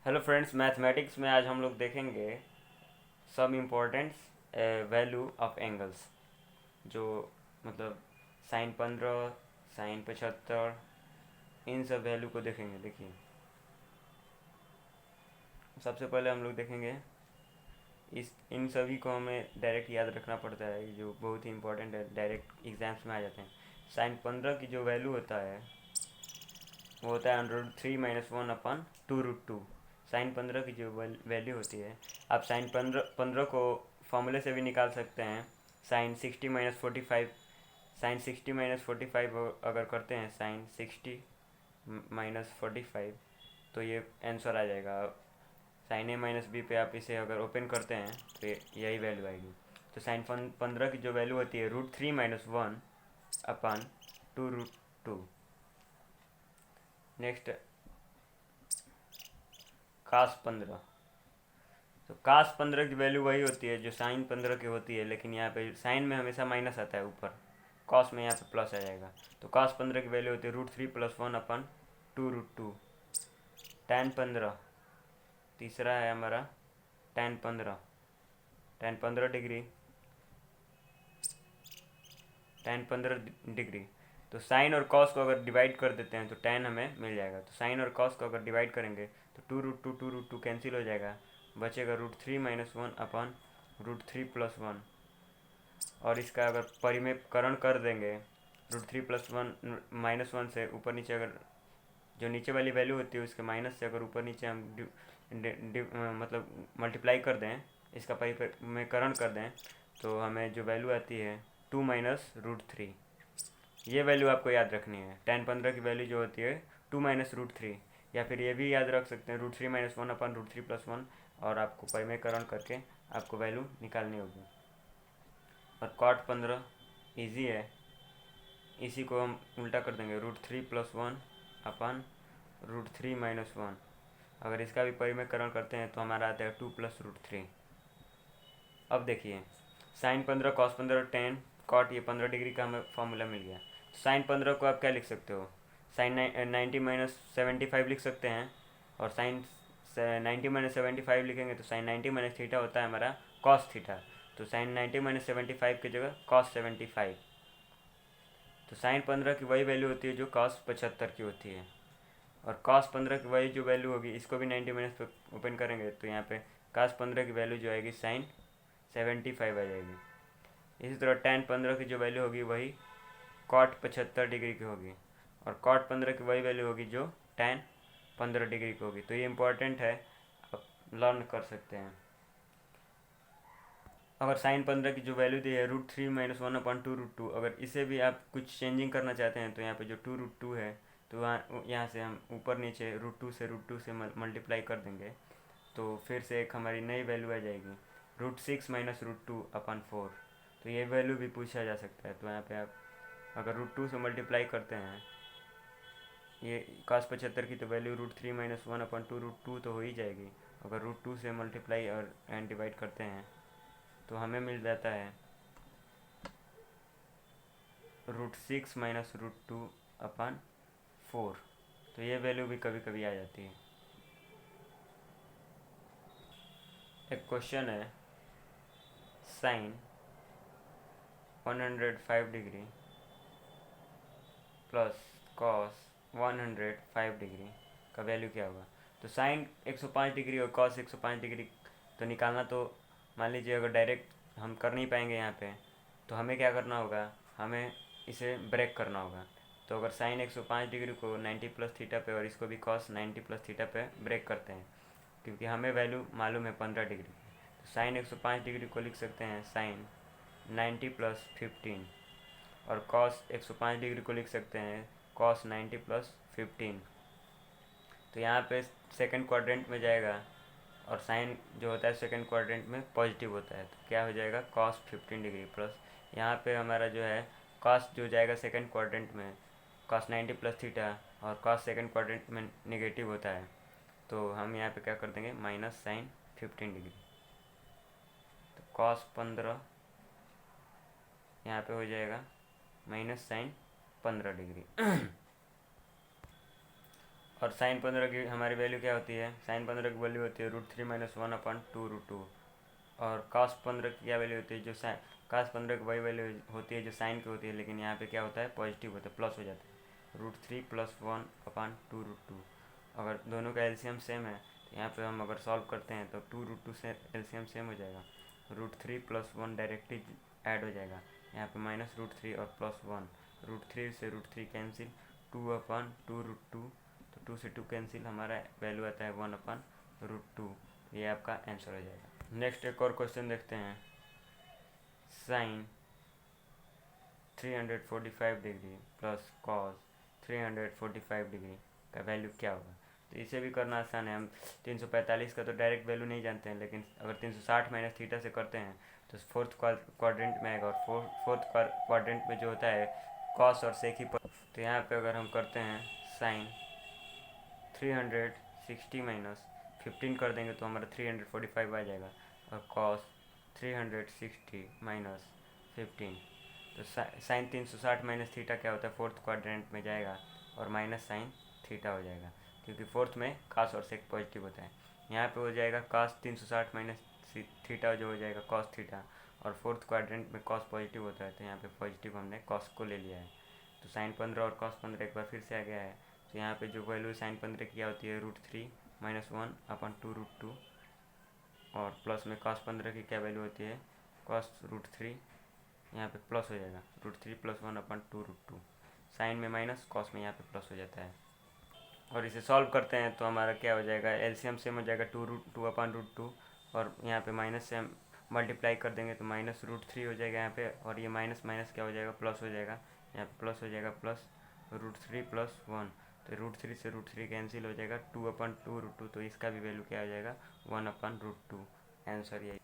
Hello friends, mathematics में आज हम लोग देखेंगे some important value of angles. जो मतलब sin 15, sin 75, इन सब वैल्यू को देखेंगे। देखिए, सबसे पहले हम लोग देखेंगे इस इन सभी को हमें डायरेक्ट याद रखना पड़ता है, जो बहुत ही इंपॉर्टेंट है, डायरेक्ट एग्जाम्स में आ जाते हैं। sin 15 की जो वैल्यू होता है वो होता है √3 - 1/2√2। sin 15 की जो वैल्यू होती है, आप sin 15 को फॉर्मूले से भी निकाल सकते हैं। sin 60 - 45 अगर करते हैं sin 60 - 45, तो ये आंसर आ जाएगा। sin a - b पे आप इसे अगर ओपन करते हैं तो यही वैल्यू आएगी। तो sin 15 की जो वैल्यू होती है √3 - 1/2√2। Next, cos 15। तो cos 15 की वैल्यू वही होती है जो sin 15 की होती है, लेकिन यहाँ पे साइन में हमेशा माइनस आता है ऊपर, कॉस में यहाँ पे प्लस आ जाएगा। तो cos 15 की वैल्यू होती है √3 + 1/2√2। tan 15, तीसरा है हमारा tan 15 डिग्री। तो साइन और कॉस को अगर डिवाइड कर देते हैं तो tan हमें मिल जाएगा। तो साइन और कॉस को अगर डिवाइड करेंगे तो 2√2 कैंसिल हो जाएगा, बचेगा √3 - 1/√3 + 1। और इसका अगर परिमेयकरण कर देंगे √3 + 1 - 1 से ऊपर नीचे, अगर जो नीचे वाली वैल्यू होती है उसके माइनस से अगर ऊपर नीचे हम मतलब मल्टीप्लाई कर दें, इसका परिमेयकरण कर दें, तो हमें जो वैल्यू आती है 2 - √3। ये वैल्यू आपको याद रखनी है। tan 15 की वैल्यू जो होती है 2 - √3, या फिर ये भी याद रख सकते हैं √3 - 1/√3 + 1, और आपको परिमेयकरण करके आपको वैल्यू निकालनी होगी। और cot 15 ईजी है, इसी को हम उल्टा कर देंगे √3 + 1/√3 - 1। अगर इसका भी परिमेयकरण करते हैं तो हमारा आता है 2 + √3। अब देखिए, sin 15, cos 15, tan, cot, ये 15 डिग्री का हमें फॉर्मूला मिल गया। sin 15 को आप क्या लिख सकते हो, sin 90 - 75 लिख सकते हैं। और sin 90 - 75 लिखेंगे तो sin 90 - थीटा होता है हमारा cos थीटा। तो sin 90 - 75 की जगह cos 75। तो sin 15 की वही वैल्यू होती है जो cos 75 की होती है। और cos 15 की वही जो वैल्यू होगी, इसको भी 90 पे ओपन करेंगे तो यहाँ पे cos 15 की वैल्यू जो आएगी sin 75 आ जाएगी। इसी तरह tan 15 की जो वैल्यू होगी वही cot 75 डिग्री की होगी, और cot 15 की वही वैल्यू होगी जो tan 15 डिग्री की होगी। तो ये इंपॉर्टेंट है, आप लर्न कर सकते हैं। अगर sin 15 की जो वैल्यू दी है √3 - 1/2√2, अगर इसे भी आप कुछ चेंजिंग करना चाहते हैं तो यहाँ पे जो 2√2 है, तो यहाँ से हम ऊपर नीचे √2 से मल्टीप्लाई कर देंगे, तो फिर से एक हमारी नई वैल्यू आ जाएगी √6 - √2/4। तो ये वैल्यू भी पूछा जा सकता है। तो यहाँ पे आप अगर √2 से मल्टीप्लाई करते हैं, ये cos 75 की तो वैल्यू √3 - 1/2√2 तो हो ही जाएगी। अगर √2 से मल्टीप्लाई और एंड डिवाइड करते हैं तो हमें मिल जाता है √6 - √2/4। तो ये वैल्यू भी कभी कभी आ जाती है। एक क्वेश्चन है, sine 105 degree plus cos 105 degree का वैल्यू क्या होगा। तो साइन 105 डिग्री और कॉस 105 डिग्री तो निकालना, तो मान लीजिए अगर डायरेक्ट हम कर नहीं पाएंगे यहाँ पे, तो हमें क्या करना होगा, हमें इसे ब्रेक करना होगा। तो अगर साइन 105 डिग्री को 90 + थीटा पे और इसको भी कॉस 90 + थीटा पे ब्रेक करते हैं, क्योंकि हमें वैल्यू मालूम है 15 डिग्री। तो साइन 105 डिग्री को लिख सकते हैं साइन 90 + 15, और कॉस 105 डिग्री को लिख सकते हैं कॉस 90 + 15। तो यहाँ पे सेकंड क्वाड्रेंट में जाएगा, और साइन जो होता है सेकंड क्वाड्रेंट में पॉजिटिव होता है, तो क्या हो जाएगा कॉस 15 डिग्री प्लस, यहाँ पे हमारा जो है कॉस जो जाएगा सेकंड क्वाड्रेंट में कॉस 90 + थीटा, और कॉस सेकंड क्वाड्रेंट में नेगेटिव होता है, तो हम यहाँ पे क्या कर देंगे माइनस साइन 15 डिग्री। तो cos 15 यहाँ पे हो जाएगा माइनस साइन 15 डिग्री। और साइन 15 की हमारी वैल्यू क्या होती है, साइन 15 की वैल्यू होती है √3 - 1/2√2। और cos 15 की क्या वैल्यू होती है, जो साइन cos 15 की वही वैल्यू होती है जो साइन की होती है, लेकिन यहाँ पे क्या होता है, पॉजिटिव होता है, प्लस हो जाता है, √3 + 1/2√2। अगर दोनों का एलसीएम सेम है तो यहाँ पे हम अगर सॉल्व करते हैं तो 2√2 से एलसीएम सेम हो जाएगा, √3 + 1 डायरेक्टली ऐड हो जाएगा, यहाँ पे -√3 और +1, √3 से √3 कैंसिल, 2/2√2, तो 2 से 2 कैंसिल, हमारा वैल्यू आता है 1/√2। ये आपका आंसर हो जाएगा। नेक्स्ट एक और क्वेश्चन देखते हैं। Sine 345 degree plus cos 345 degree का वैल्यू क्या होगा। तो इसे भी करना आसान है। हम 345 का तो डायरेक्ट वैल्यू नहीं जानते हैं, लेकिन अगर 360 - थीटा से करते हैं तो फोर्थ क्वाड्रेंट में आएगा, और फोर्थ क्वाड्रेंट में जो होता है कॉस और सेक ही तो यहाँ पे अगर हम करते हैं साइन 360 - 15 कर देंगे तो हमारा 345 आ जाएगा, और कॉस 360 - 15, तो साइन 360 - थीटा क्या होता है, फोर्थ क्वाड्रेंट में जाएगा और माइनस साइन थीटा हो जाएगा, क्योंकि फोर्थ में कास और सेक पॉजिटिव होता है। यहाँ पे हो जाएगा कास 360 - थीटा जो हो जाएगा कॉस थीटा, और फोर्थ क्वाड्रेंट में कॉस पॉजिटिव होता है, तो यहाँ पे पॉजिटिव हमने कॉस को ले लिया है। तो साइन 15 और कॉस 15 एक बार फिर से आ गया है। तो यहाँ पे जो वैल्यू साइन 15 की क्या होती है, √3 - 1/2√2, और प्लस में कॉस 15 की क्या वैल्यू होती है, कॉस √3, यहाँ पे प्लस हो जाएगा, √3 + 1/2√2, साइन में माइनस, कॉस में यहाँ पे प्लस हो जाता है। और इसे सॉल्व करते हैं तो हमारा क्या हो जाएगा, एलसीएम सेम हो जाएगा 2/2, और यहाँ पे माइनस से हम मल्टीप्लाई कर देंगे तो -√3 हो जाएगा यहाँ पे, और ये माइनस माइनस क्या हो जाएगा, प्लस हो जाएगा, यहाँ पे प्लस हो जाएगा, प्लस √3 + 1, तो √3 से √3 कैंसिल हो जाएगा, 2/2√2, तो इसका भी वैल्यू क्या हो जाएगा, 1/√2। आंसर यही।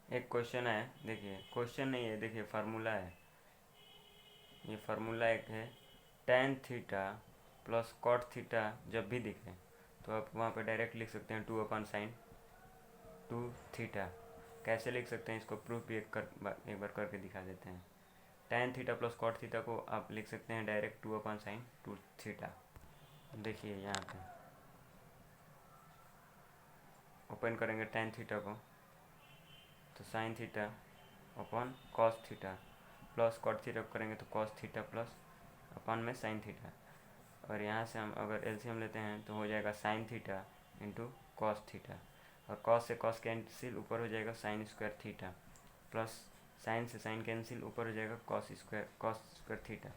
एक क्वेश्चन है, देखिए क्वेश्चन नहीं है, देखिए फार्मूला है, ये फार्मूला एक है, tan theta plus cot theta जब भी दिखे तो आप वहाँ पे डायरेक्ट लिख सकते हैं 2/sin2 थीटा। कैसे लिख सकते हैं इसको प्रूफ भी एक बार करके दिखा देते हैं। tan theta plus cot theta को आप लिख सकते हैं डायरेक्ट 2/sin2 थीटा। देखिए यहाँ पे ओपन करेंगे tan थीटा को तो sine theta upon cos theta, plus cot theta करेंगे तो कॉस थीटा प्लस अपॉन में साइन थीटा, और यहाँ से हम अगर एलसीएम लेते हैं तो हो जाएगा sine theta into cos theta, और कॉस से कॉस कैंसिल, ऊपर हो जाएगा sine square theta, plus sign से साइन कैंसिल, ऊपर हो जाएगा cos square theta,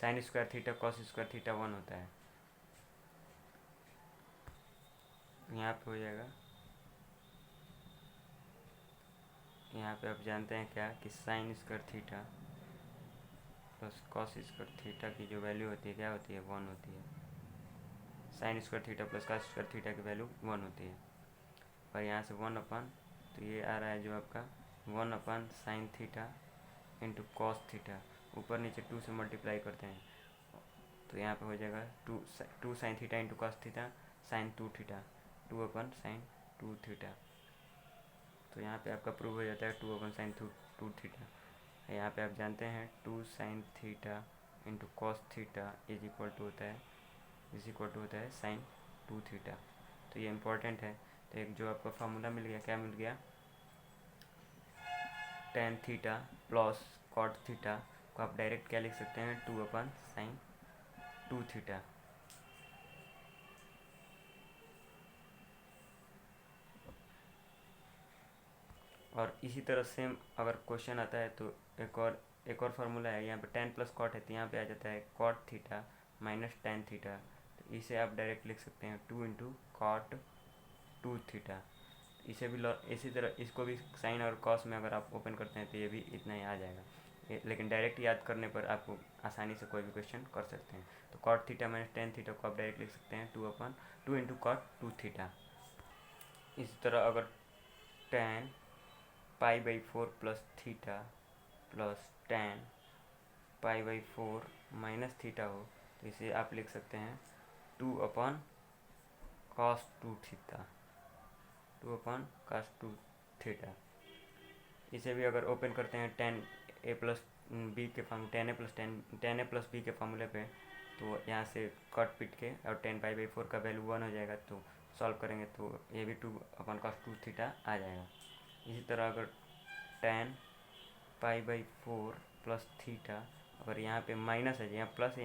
sine square theta cos square theta 1 होता है। यहाँ पे हो जाएगा, यहाँ पे आप जानते हैं क्या कि sine square theta plus cos square theta की जो वैल्यू होती है क्या होती है, 1 होती है। Sine square theta plus cos square theta की वैल्यू 1 होती है, और यहाँ से 1 अपन, तो ये आ रहा है जो आपका 1/sin theta into cos theta, ऊपर नीचे 2 से मल्टीप्लाई करते हैं तो यहाँ पे हो जाएगा 2 sin theta into cos theta sin 2 theta, 2/sin2 theta. तो यहाँ पे आपका प्रूव हो जाता है 2/sin2 थीटा। यहाँ पे आप जानते हैं 2 sin theta into cos theta is equal to होता है sin 2 थीटा। तो ये इम्पोर्टेंट है। तो एक जो आपका फार्मूला मिल गया, क्या मिल गया, tan theta plus cot theta को आप डायरेक्ट क्या लिख सकते हैं, 2/sin2 थीटा। और इसी तरह सेम अगर क्वेश्चन आता है तो एक और फार्मूला है, यहाँ पे tan प्लस कॉट है तो यहाँ पे आ जाता है cot theta minus tan theta, तो इसे आप डायरेक्ट लिख सकते हैं 2 × cot 2 थीटा। इसे भी इसी तरह इसको भी साइन और कॉस में अगर आप ओपन करते हैं तो ये भी इतना ही आ जाएगा, लेकिन डायरेक्ट याद करने पर आपको आसानी से कोई भी क्वेश्चन कर सकते हैं। तो cot theta minus tan theta को आप डायरेक्ट लिख सकते हैं 2 × cot 2 थीटा। इसी तरह अगर tan π/4 plus theta plus tan π/4 minus theta हो तो इसे आप लिख सकते हैं 2/cos 2 थीटा, 2/cos 2 थीटा। इसे भी अगर ओपन करते हैं tan a प्लस b के form tan a plus b के फार्मूले पे तो यहाँ से कट पिट के और 10 पाई/4 का वैल्यू 1 हो जाएगा, तो सॉल्व करेंगे तो ये भी 2/cos2 आ जाएगा। इसी तरह अगर 10 पाई/4 प्लस थीटा, अगर यहाँ पे माइनस है, यहाँ प्लस है यहाँ